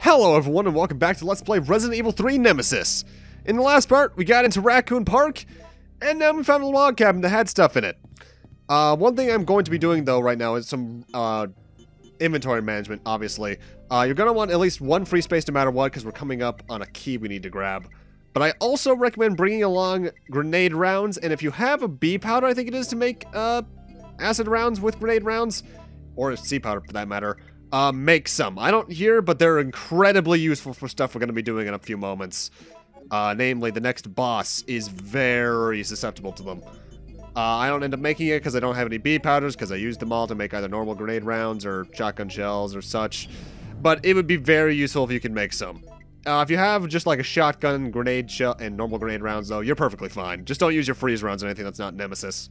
Hello everyone and welcome back to Let's Play Resident Evil 3 Nemesis. In the last part, we got into Raccoon Park, and now we found a log cabin that had stuff in it. One thing I'm going to be doing though right now is some inventory management, obviously. You're going to want at least one free space no matter what, because we're coming up on a key we need to grab. But I also recommend bringing along grenade rounds, and if you have a B powder, I think it is, to make acid rounds with grenade rounds, or C powder for that matter, make some. I don't here, but they're incredibly useful for stuff we're going to be doing in a few moments. Namely, the next boss is very susceptible to them. I don't end up making it because I don't have any B powders, because I used them all to make either normal grenade rounds or shotgun shells or such. But it would be very useful if you can make some. If you have just like a shotgun, grenade shell, and normal grenade rounds, though, you're perfectly fine. Just don't use your freeze rounds or anything that's not Nemesis.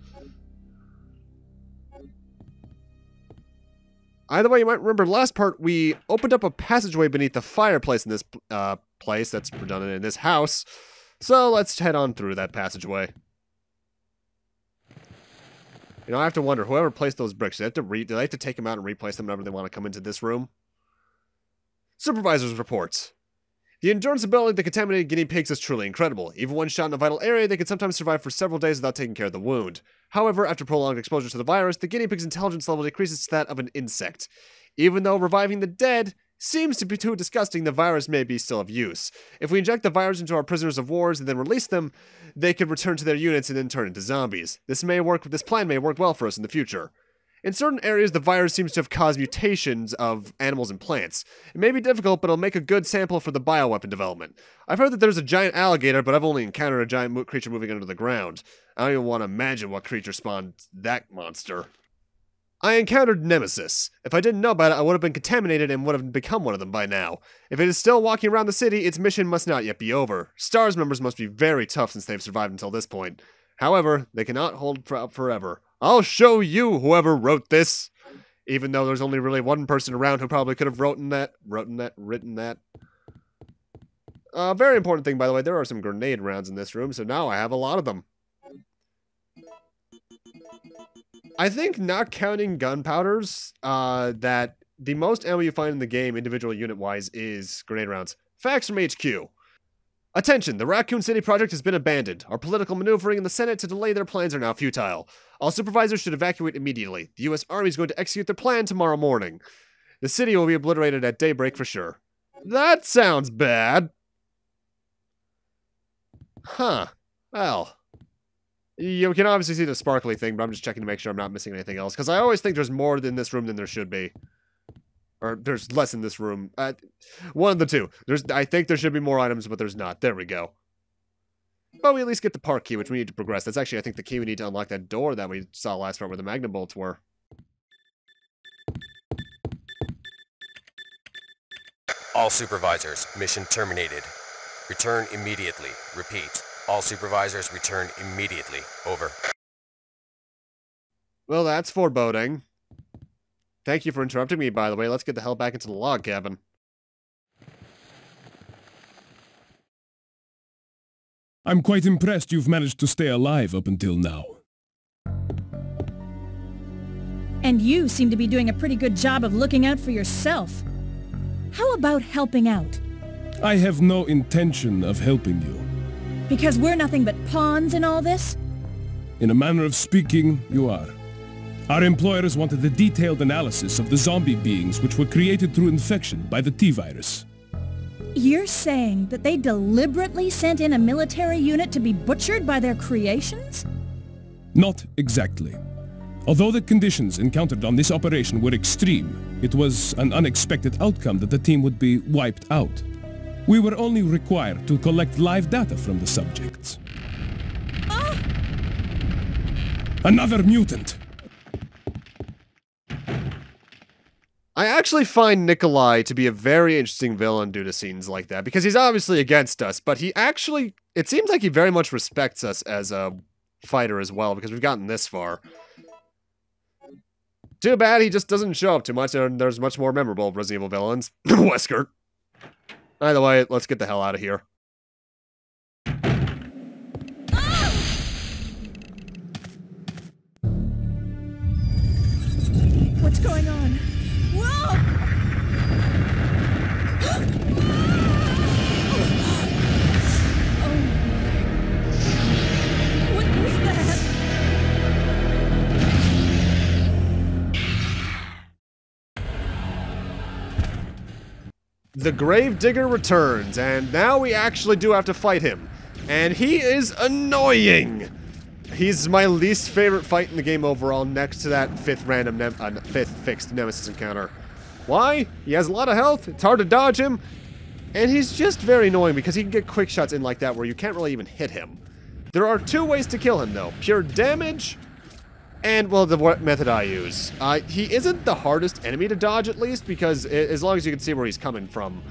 Either way, you might remember last part, we opened up a passageway beneath the fireplace in this place that's redundant in this house. So let's head on through that passageway. You know, I have to wonder, whoever placed those bricks, do they have to take them out and replace them whenever they want to come into this room? Supervisor's reports. The endurance ability of the contaminated guinea pigs is truly incredible. Even when shot in a vital area, they can sometimes survive for several days without taking care of the wound. However, after prolonged exposure to the virus, the guinea pig's intelligence level decreases to that of an insect. Even though reviving the dead seems to be too disgusting, the virus may be still of use. If we inject the virus into our prisoners of wars and then release them, they could return to their units and then turn into zombies. This plan may work well for us in the future. In certain areas, the virus seems to have caused mutations of animals and plants. It may be difficult, but it'll make a good sample for the bioweapon development. I've heard that there's a giant alligator, but I've only encountered a giant creature moving under the ground. I don't even want to imagine what creature spawned that monster. I encountered Nemesis. If I didn't know about it, I would have been contaminated and would have become one of them by now. If it is still walking around the city, its mission must not yet be over. STARS members must be very tough since they've survived until this point. However, they cannot hold up forever. I'll show you, whoever wrote this. Even though there's only really one person around who probably could have written that. Very important thing, by the way, there are some grenade rounds in this room, so now I have a lot of them. I think, not counting gunpowders, that the most ammo you find in the game, individual unit-wise, is grenade rounds. Facts from HQ. Attention, the Raccoon City project has been abandoned. Our political maneuvering in the Senate to delay their plans are now futile. All supervisors should evacuate immediately. The U.S. Army is going to execute their plan tomorrow morning. The city will be obliterated at daybreak for sure. That sounds bad. Huh. Well. You can obviously see the sparkly thing, but I'm just checking to make sure I'm not missing anything else. Because I always think there's more in this room than there should be. Or there's less in this room. One of the two. I think there should be more items, but there's not. There we go. But we at least get the park key, which we need to progress. That's actually, I think, the key we need to unlock that door that we saw last part where the magnum bolts were. All supervisors, mission terminated. Return immediately. Repeat. All supervisors return immediately. Over. Well, that's foreboding. Thank you for interrupting me, by the way. Let's get the hell back into the log cabin. I'm quite impressed you've managed to stay alive up until now. And you seem to be doing a pretty good job of looking out for yourself. How about helping out? I have no intention of helping you. Because we're nothing but pawns in all this? In a manner of speaking, you are. Our employers wanted a detailed analysis of the zombie beings which were created through infection by the T-virus. You're saying that they deliberately sent in a military unit to be butchered by their creations? Not exactly. Although the conditions encountered on this operation were extreme, it was an unexpected outcome that the team would be wiped out. We were only required to collect live data from the subjects. Ah! Another mutant! I actually find Nikolai to be a very interesting villain due to scenes like that, because he's obviously against us, but he actually, it seems like he very much respects us as a fighter as well, because we've gotten this far. Too bad he just doesn't show up too much, and there's much more memorable Resident Evil villains. Wesker. Either way, let's get the hell out of here. What's going on? Whoa! The Gravedigger returns, and now we actually do have to fight him. And he is annoying! He's my least favorite fight in the game overall, next to that fifth fixed Nemesis encounter. Why? He has a lot of health, it's hard to dodge him, and he's just very annoying because he can get quick shots in like that where you can't really even hit him. There are two ways to kill him, though. Pure damage, and, well, the method I use. He isn't the hardest enemy to dodge, at least, because as long as you can see where he's coming from,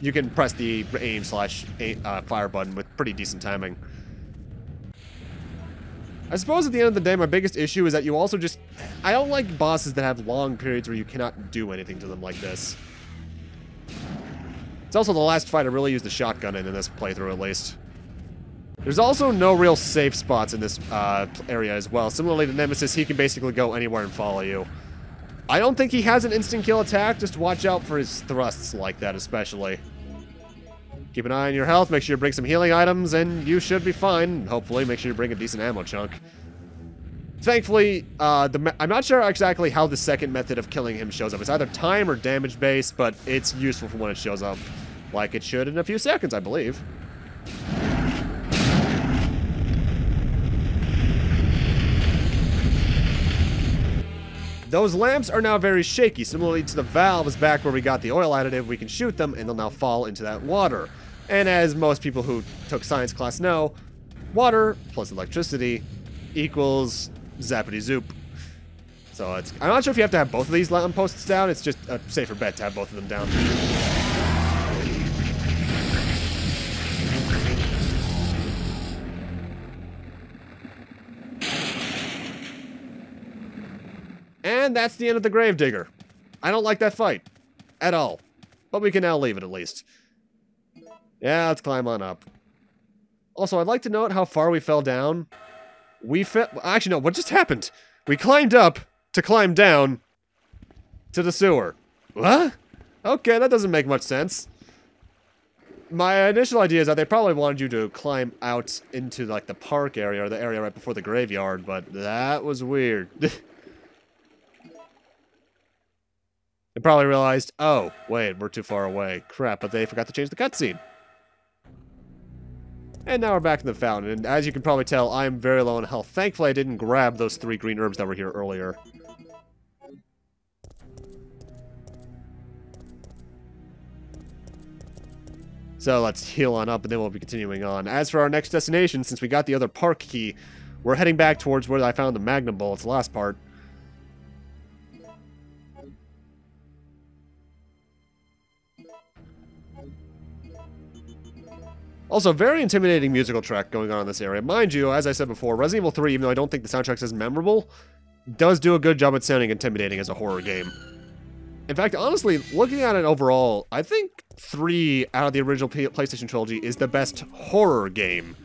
you can press the aim/fire button with pretty decent timing. I suppose at the end of the day, my biggest issue is that you also just... I don't like bosses that have long periods where you cannot do anything to them like this. It's also the last fight I really used the shotgun in this playthrough, at least. There's also no real safe spots in this area as well. Similarly to Nemesis, he can basically go anywhere and follow you. I don't think he has an instant kill attack, just watch out for his thrusts like that especially. Keep an eye on your health, make sure you bring some healing items, and you should be fine. Hopefully, make sure you bring a decent ammo chunk. Thankfully, I'm not sure exactly how the second method of killing him shows up. It's either time or damage based, but it's useful for when it shows up. Like it should in a few seconds, I believe. Those lamps are now very shaky. Similarly to the valves back where we got the oil additive, we can shoot them and they'll now fall into that water. And as most people who took science class know, water plus electricity equals zappity zoop. So I'm not sure if you have to have both of these lampposts down. It's just a safer bet to have both of them down. And that's the end of the Gravedigger. I don't like that fight. At all. But we can now leave it at least. Yeah, let's climb on up. Also, I'd like to note how far we fell down. Actually, no, what just happened? We climbed up to climb down to the sewer. What? Okay, that doesn't make much sense. My initial idea is that they probably wanted you to climb out into, like, the park area or the area right before the graveyard, but that was weird. They probably realized, oh, wait, we're too far away. Crap, but they forgot to change the cutscene. And now we're back in the fountain, and as you can probably tell, I'm very low on health. Thankfully, I didn't grab those 3 green herbs that were here earlier. So let's heal on up, and then we'll be continuing on. As for our next destination, since we got the other park key, we're heading back towards where I found the magnum bullets, the last part. Also, very intimidating musical track going on in this area. Mind you, as I said before, Resident Evil 3, even though I don't think the soundtrack's as memorable, does do a good job at sounding intimidating as a horror game. In fact, honestly, looking at it overall, I think 3 out of the original PlayStation trilogy is the best horror game.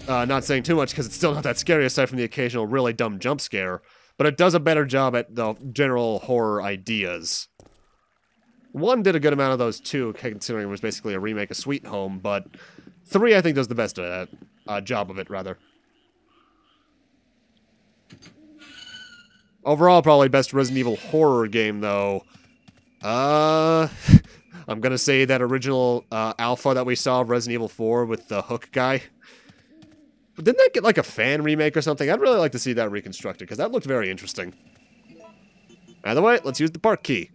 Not saying too much because it's still not that scary aside from the occasional really dumb jump scare, but it does a better job at the general horror ideas. 1 did a good amount of those too, considering it was basically a remake of Sweet Home, but 3 I think does the best job of it, rather. Overall, probably best Resident Evil horror game, though. I'm gonna say that original alpha that we saw of Resident Evil 4 with the hook guy. But didn't that get like a fan remake or something? I'd really like to see that reconstructed, because that looked very interesting. Either way, let's use the park key.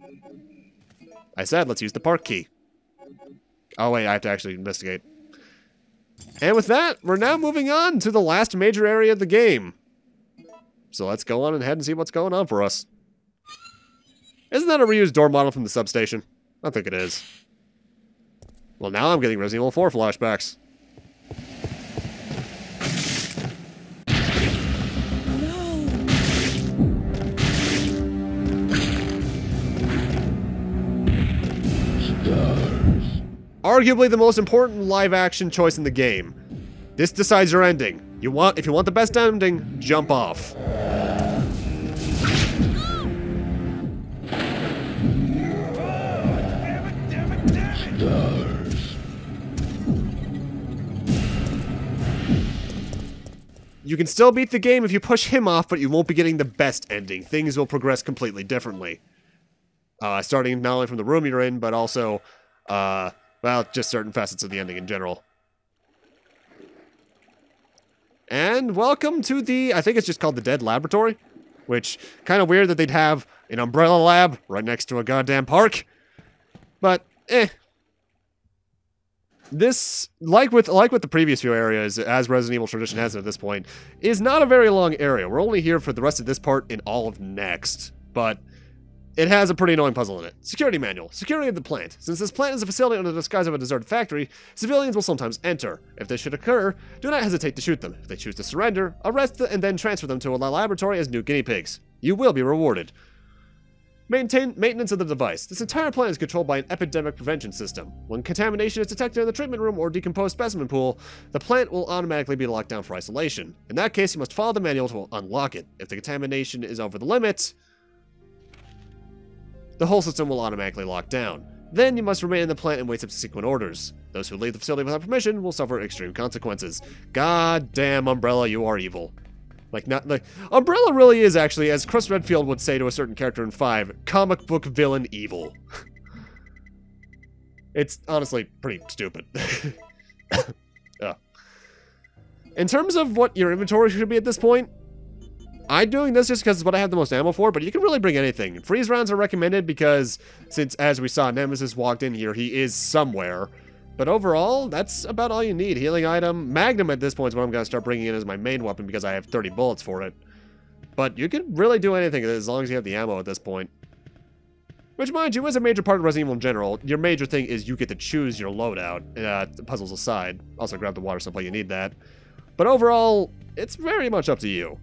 I said, let's use the park key. Oh, wait, I have to actually investigate. And with that, we're now moving on to the last major area of the game. So let's go on ahead and see what's going on for us. Isn't that a reused door model from the substation? I think it is. Well, now I'm getting Resident Evil 4 flashbacks. Arguably the most important live-action choice in the game. This decides your ending. If you want the best ending, jump off. You can still beat the game if you push him off, but you won't be getting the best ending. Things will progress completely differently. Starting not only from the room you're in, but also Well, just certain facets of the ending in general. And welcome to the, I think it's just called the Dead Laboratory, which, kind of weird that they'd have an umbrella lab right next to a goddamn park. But, This, like with the previous few areas, as Resident Evil tradition has it at this point, is not a very long area. We're only here for the rest of this part and all of next. But it has a pretty annoying puzzle in it. Security manual. Security of the plant. Since this plant is a facility under the disguise of a deserted factory, civilians will sometimes enter. If this should occur, do not hesitate to shoot them. If they choose to surrender, arrest them and then transfer them to a laboratory as new guinea pigs. You will be rewarded. Maintenance of the device. This entire plant is controlled by an epidemic prevention system. When contamination is detected in the treatment room or decomposed specimen pool, the plant will automatically be locked down for isolation. In that case, you must follow the manual to unlock it. If the contamination is over the limit, the whole system will automatically lock down. Then you must remain in the plant and wait subsequent orders. Those who leave the facility without permission will suffer extreme consequences. God damn, Umbrella, you are evil. Umbrella really is actually, as Chris Redfield would say to a certain character in 5, comic book villain evil. It's honestly pretty stupid. In terms of what your inventory should be at this point, I'm doing this just because it's what I have the most ammo for, but you can really bring anything. Freeze rounds are recommended because, since, as we saw, Nemesis walked in here, he is somewhere. But overall, that's about all you need. Healing item. Magnum at this point is what I'm going to start bringing in as my main weapon because I have 30 bullets for it. But you can really do anything as long as you have the ammo at this point. Which, mind you, is a major part of Resident Evil in general. Your major thing is you get to choose your loadout, puzzles aside. Also grab the water supply, you need that. But overall, it's very much up to you.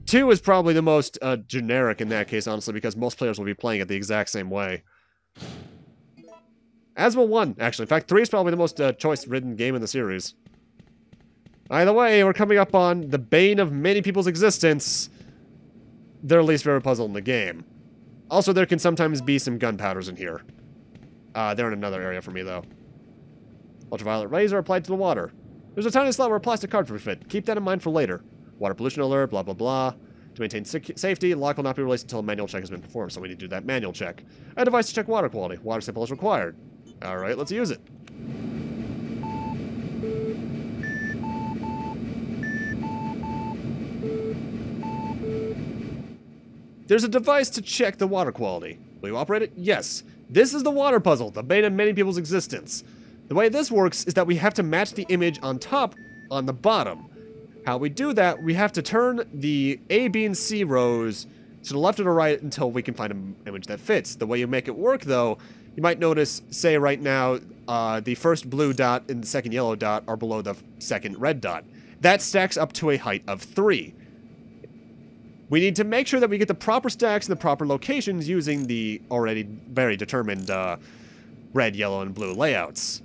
2 is probably the most generic in that case, honestly, because most players will be playing it the exact same way. As will 1, actually. In fact, 3 is probably the most choice-ridden game in the series. Either way, we're coming up on the bane of many people's existence, their least favorite puzzle in the game. Also, there can sometimes be some gunpowders in here. They're in another area for me, though. Ultraviolet rays are applied to the water. There's a tiny slot where a plastic cartridge will fit. Keep that in mind for later. Water pollution alert, blah, blah, blah. To maintain safety, lock will not be released until a manual check has been performed, so we need to do that manual check. A device to check water quality. Water sample is required. Alright, let's use it. There's a device to check the water quality. Will you operate it? Yes. This is the water puzzle, the bane of many people's existence. The way this works is that we have to match the image on top on the bottom. How we do that, we have to turn the A, B, and C rows to the left or the right until we can find an image that fits. The way you make it work, though, you might notice, say right now, the first blue dot and the second yellow dot are below the second red dot. That stacks up to a height of 3. We need to make sure that we get the proper stacks in the proper locations using the already very determined red, yellow, and blue layouts.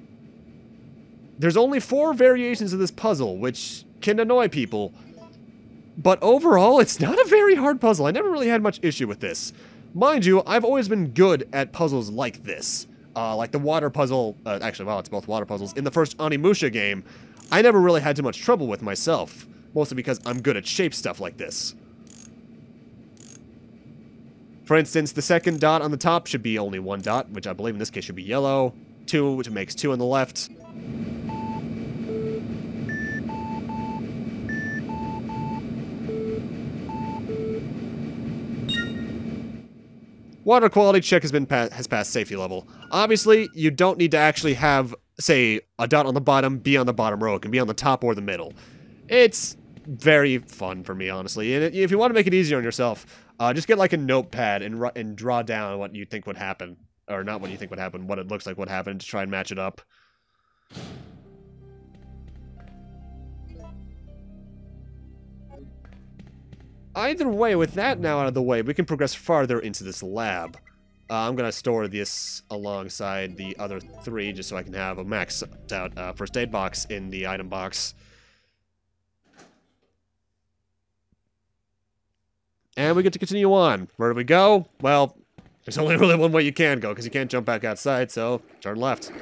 There's only 4 variations of this puzzle, which can annoy people, but overall, it's not a very hard puzzle. I never really had much issue with this. Mind you, I've always been good at puzzles like this. Like the water puzzle, actually, well, it's both water puzzles. In the first Onimusha game, I never really had too much trouble with myself, mostly because I'm good at shape stuff like this. For instance, the second dot on the top should be only 1 dot, which I believe in this case should be yellow. 2, which makes 2 on the left. Water quality check has passed safety level. Obviously, you don't need to actually have, say, a dot on the bottom be on the bottom row. It can be on the top or the middle. It's very fun for me, honestly. And if you want to make it easier on yourself, just get like a notepad and draw down what you think would happen. Or not what you think would happen, what it looks like would happen to try and match it up. Either way, with that now out of the way, we can progress farther into this lab. I'm going to store this alongside the other 3 just so I can have a maxed out first aid box in the item box. And we get to continue on. Where do we go? Well, there's only really one way you can go because you can't jump back outside, so turn left.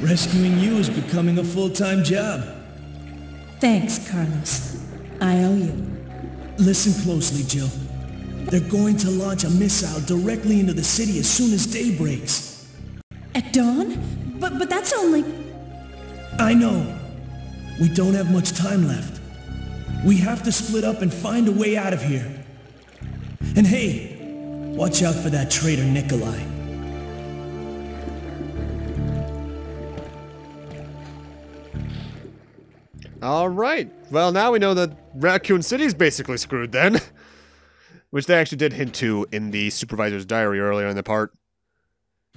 Rescuing you is becoming a full-time job. Thanks, Carlos. I owe you. Listen closely, Jill. They're going to launch a missile directly into the city as soon as day breaks. At dawn? But that's only... I know. We don't have much time left. We have to split up and find a way out of here. And hey, watch out for that traitor Nikolai. All right. Well, now we know that Raccoon City's basically screwed then. Which they actually did hint to in the supervisor's diary earlier in the part.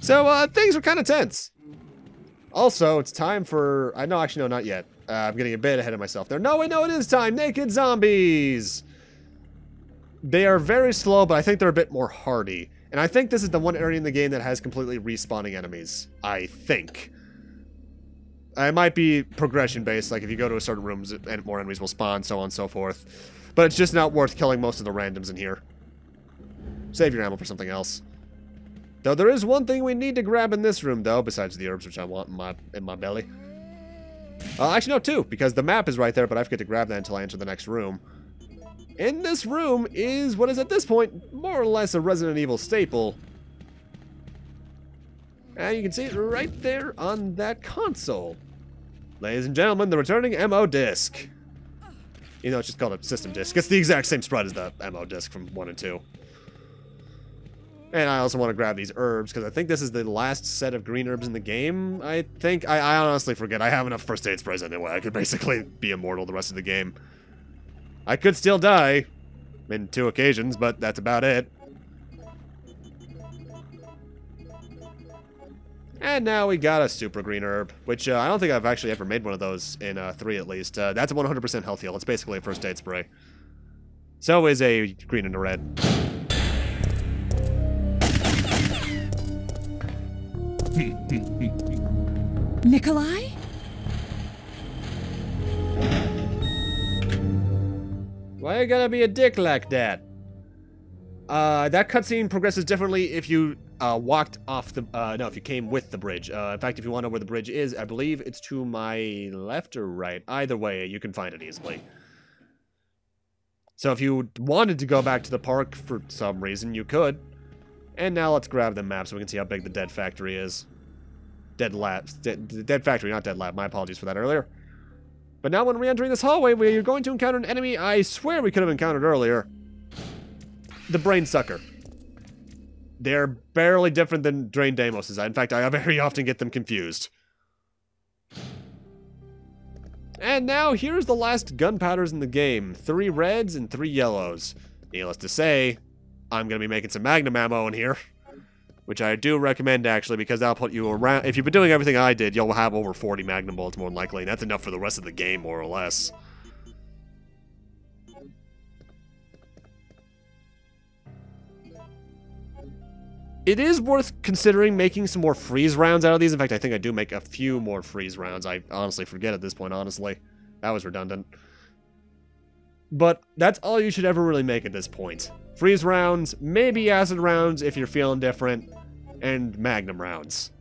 So, things are kind of tense. Also, it's time for... actually, no, not yet. I'm getting a bit ahead of myself there. No, wait, no, it is time. Naked zombies! They are very slow, but I think they're a bit more hardy. And I think this is the one area in the game that has completely respawning enemies. I think. It might be progression-based, like if you go to a certain rooms, and more enemies will spawn, so on and so forth. But it's just not worth killing most of the randoms in here. Save your ammo for something else. Though there is one thing we need to grab in this room, though, besides the herbs, which I want in my belly. Actually, no, two, because the map is right there, but I forget to grab that until I enter the next room. In this room is what is at this point more or less a Resident Evil staple. And you can see it right there on that console. Ladies and gentlemen, the returning MO disc. You know, it's just called a system disc. It's the exact same sprite as the MO disc from 1 and 2. And I also want to grab these herbs, because I think this is the last set of green herbs in the game, I think. I honestly forget. I have enough first aid sprays anyway. I could basically be immortal the rest of the game. I could still die in 2 occasions, but that's about it. And now we got a super green herb, which I don't think I've actually ever made one of those in 3 at least. That's a 100% health heal. It's basically a first aid spray. So is a green and a red. Nikolai? Why you gotta be a dick like that? That cutscene progresses differently if you walked off the... no, if you came with the bridge. In fact, if you want to know where the bridge is, I believe it's to my left or right. Either way, you can find it easily. So if you wanted to go back to the park for some reason, you could. And now let's grab the map so we can see how big the dead factory is. Dead lab. Dead factory, not dead lab. My apologies for that earlier. But now when re-entering this hallway, we're going to encounter an enemy I swear we could have encountered earlier. The Brain Sucker. They're barely different than Drain Deimoses. In fact, I very often get them confused. And now, here's the last gunpowders in the game. 3 reds and 3 yellows. Needless to say, I'm going to be making some Magnum ammo in here. Which I do recommend, actually, because that'll put you around... If you've been doing everything I did, you'll have over 40 Magnum bullets, more than likely. And that's enough for the rest of the game, more or less. It is worth considering making some more freeze rounds out of these. In fact, I think I do make a few more freeze rounds. I honestly forget at this point, honestly. That was redundant. But that's all you should ever really make at this point. Freeze rounds, maybe acid rounds if you're feeling different, and Magnum rounds.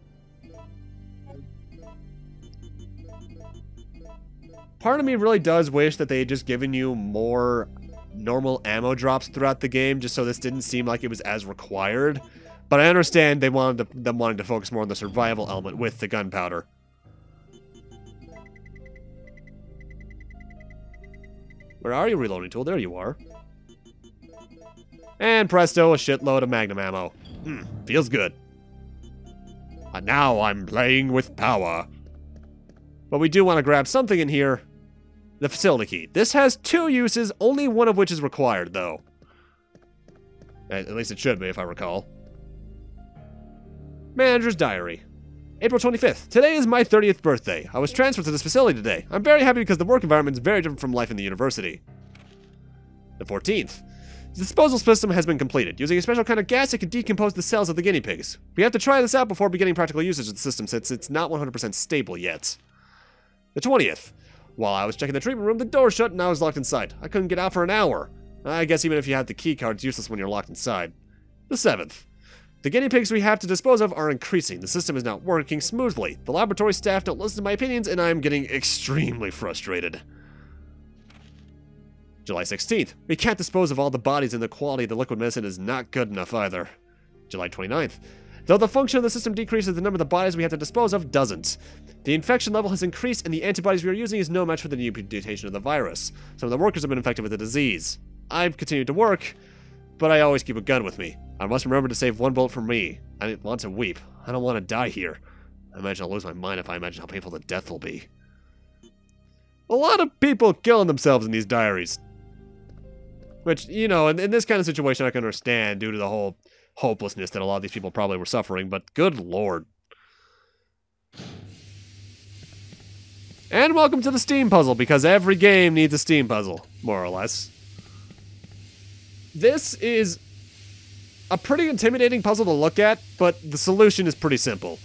Part of me really does wish that they had just given you more normal ammo drops throughout the game, just so this didn't seem like it was as required. But I understand they wanted them wanting to focus more on the survival element with the gunpowder. Where are you, reloading tool? There you are. And presto, a shitload of Magnum ammo. Feels good. And now I'm playing with power. But we do want to grab something in here. The facility key. This has 2 uses, only one of which is required, though. At least it should be, if I recall. Manager's Diary. April 25th. Today is my 30th birthday. I was transferred to this facility today. I'm very happy because the work environment is very different from life in the university. The 14th. The disposal system has been completed. Using a special kind of gas, it can decompose the cells of the guinea pigs. We have to try this out before beginning practical usage of the system since it's not 100% stable yet. The 20th. While I was checking the treatment room, the door shut and I was locked inside. I couldn't get out for an hour. I guess even if you have the key card, it's useless when you're locked inside. The 7th. The guinea pigs we have to dispose of are increasing. The system is not working smoothly. The laboratory staff don't listen to my opinions, and I'm getting extremely frustrated. July 16th. We can't dispose of all the bodies, and the quality of the liquid medicine is not good enough either. July 29th. Though the function of the system decreases, the number of the bodies we have to dispose of doesn't. The infection level has increased, and the antibodies we are using is no match for the new mutation of the virus. Some of the workers have been infected with the disease. I've continued to work, but I always keep a gun with me. I must remember to save one bullet for me. I want to weep. I don't want to die here. I imagine I'll lose my mind if I imagine how painful the death will be. A lot of people killing themselves in these diaries. Which, you know, in this kind of situation I can understand due to the whole hopelessness that a lot of these people probably were suffering, but good lord. And welcome to the Steam puzzle, because every game needs a Steam puzzle, more or less. This is a pretty intimidating puzzle to look at, but the solution is pretty simple.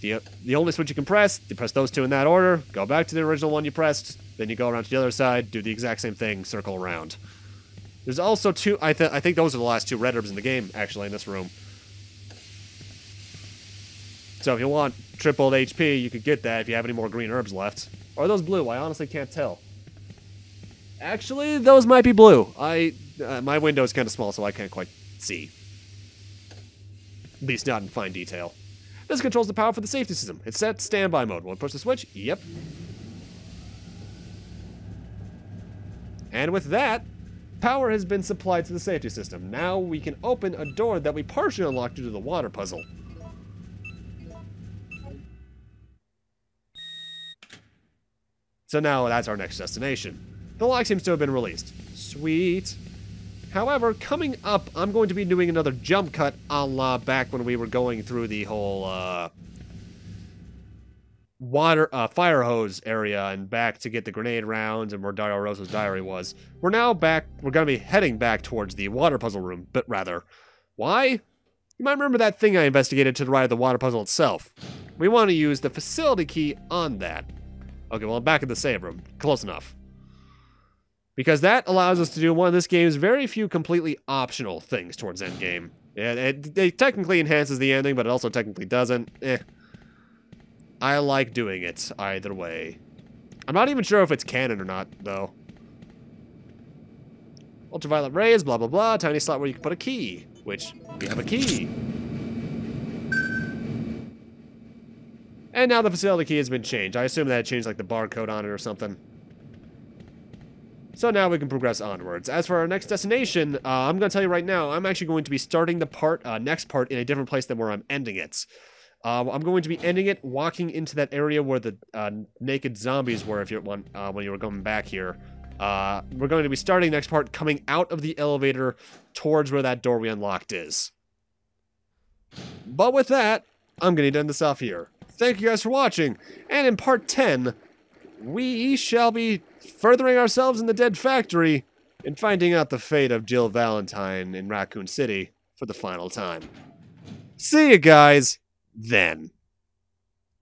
The only switch you can press, you press those two in that order, go back to the original one you pressed, then you go around to the other side, do the exact same thing, circle around. There's also two, I think those are the last two red herbs in the game, actually, in this room. So if you want tripled HP, you could get that if you have any more green herbs left. Or are those blue? I honestly can't tell. Actually, those might be blue. My window is kind of small, so I can't quite see. At least not in fine detail. This controls the power for the safety system. It's set standby mode. When we push the switch, yep. And with that, power has been supplied to the safety system. Now we can open a door that we partially unlocked due to the water puzzle. So now that's our next destination. The lock seems to have been released. Sweet. However, coming up, I'm going to be doing another jump cut a la back when we were going through the whole fire hose area and back to get the grenade rounds and where Dario Rosa's diary was. We're now back, we're going to be heading back towards the water puzzle room, but rather. Why? You might remember that thing I investigated to the right of the water puzzle itself. We want to use the facility key on that. Okay, well, I'm back in the save room. Close enough. Because that allows us to do one of this game's very few completely optional things towards endgame. It technically enhances the ending, but it also technically doesn't. I like doing it either way. I'm not even sure if it's canon or not, though. Ultraviolet rays, blah, blah, blah. Tiny slot where you can put a key, which we have a key. And now the facility key has been changed. I assume that it changed like the barcode on it or something. So now we can progress onwards. As for our next destination, I'm going to tell you right now, I'm actually going to be starting the next part in a different place than where I'm ending it. I'm going to be ending it walking into that area where the naked zombies were if you when you were going back here. We're going to be starting the next part coming out of the elevator towards where that door we unlocked is. But with that, I'm going to end this off here. Thank you guys for watching, and in part 10, we shall be furthering ourselves in the Dead Factory and finding out the fate of Jill Valentine in Raccoon City for the final time. See you guys then.